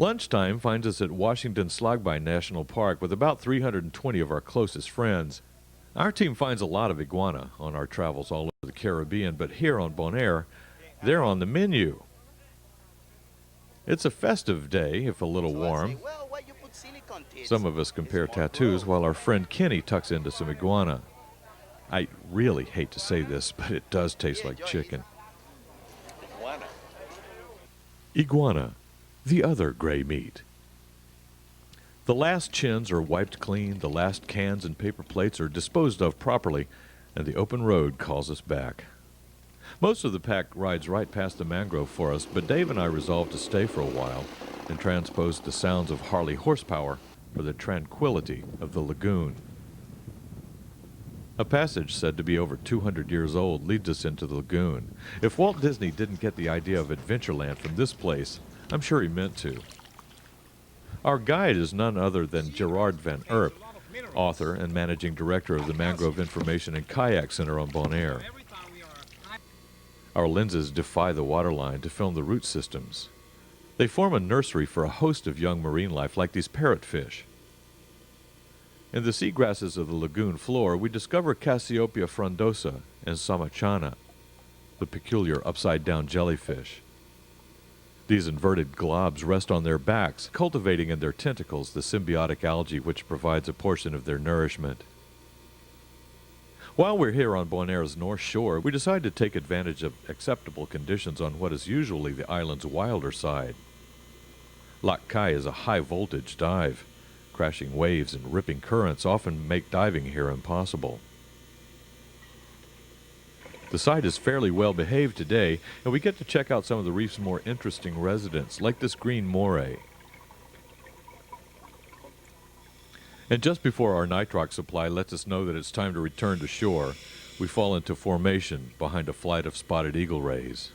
Lunchtime finds us at Washington Slagbaai National Park with about 320 of our closest friends. Our team finds a lot of iguana on our travels all over the Caribbean, but here on Bonaire, they're on the menu. It's a festive day, if a little warm. Some of us compare tattoos while our friend Kenny tucks into some iguana. I really hate to say this, but it does taste like chicken. Iguana, the other gray meat. The last chins are wiped clean, the last cans and paper plates are disposed of properly, and the open road calls us back. Most of the pack rides right past the mangrove forest, but Dave and I resolved to stay for a while and transpose the sounds of Harley horsepower for the tranquility of the lagoon. A passage said to be over 200 years old leads us into the lagoon. If Walt Disney didn't get the idea of Adventureland from this place, I'm sure he meant to. Our guide is none other than Gerard Van Erp, author and managing director of the Mangrove Information and Kayak Center on Bonaire. Our lenses defy the waterline to film the root systems. They form a nursery for a host of young marine life like these parrotfish. In the seagrasses of the lagoon floor, we discover Cassiopeia frondosa and Samachana, the peculiar upside-down jellyfish. These inverted globs rest on their backs, cultivating in their tentacles the symbiotic algae which provides a portion of their nourishment. While we're here on Bonaire's north shore, we decide to take advantage of acceptable conditions on what is usually the island's wilder side. Lac Bai is a high-voltage dive. Crashing waves and ripping currents often make diving here impossible. The site is fairly well behaved today, and we get to check out some of the reef's more interesting residents, like this green moray. And just before our nitrox supply lets us know that it's time to return to shore, we fall into formation behind a flight of spotted eagle rays.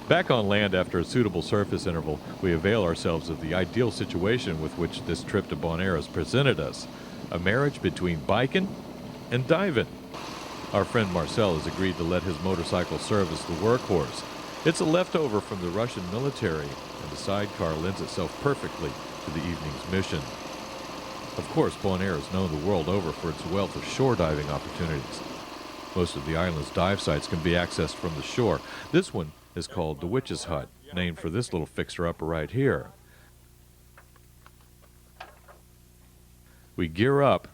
Back on land after a suitable surface interval, we avail ourselves of the ideal situation with which this trip to Bonaire has presented us, a marriage between biking and diving. Our friend Marcel has agreed to let his motorcycle serve as the workhorse. It's a leftover from the Russian military, and the sidecar lends itself perfectly to the evening's mission. Of course, Bonaire is known the world over for its wealth of shore diving opportunities. Most of the island's dive sites can be accessed from the shore. This one is called the Witch's Hut, named for this little fixer-upper right here. We gear up,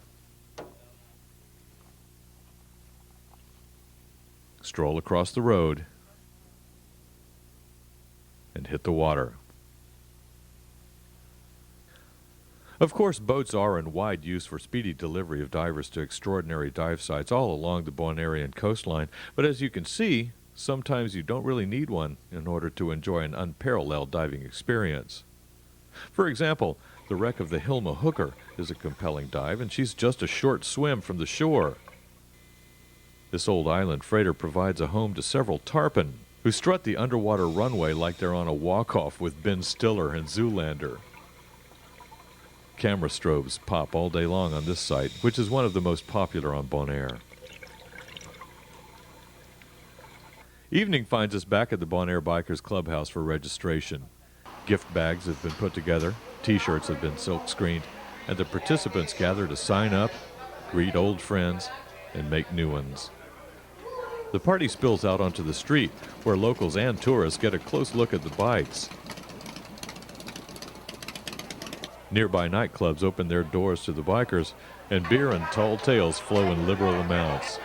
stroll across the road, and hit the water. Of course, boats are in wide use for speedy delivery of divers to extraordinary dive sites all along the Bonairean coastline, but as you can see, sometimes you don't really need one in order to enjoy an unparalleled diving experience. For example, the wreck of the Hilma Hooker is a compelling dive, and she's just a short swim from the shore. This old island freighter provides a home to several tarpon, who strut the underwater runway like they're on a walk-off with Ben Stiller and Zoolander. Camera strobes pop all day long on this site, which is one of the most popular on Bonaire. Evening finds us back at the Bonaire Bikers clubhouse for registration. Gift bags have been put together, t-shirts have been silk screened, and the participants gather to sign up, greet old friends, and make new ones. The party spills out onto the street, where locals and tourists get a close look at the bikes. Nearby nightclubs open their doors to the bikers, and beer and tall tales flow in liberal amounts.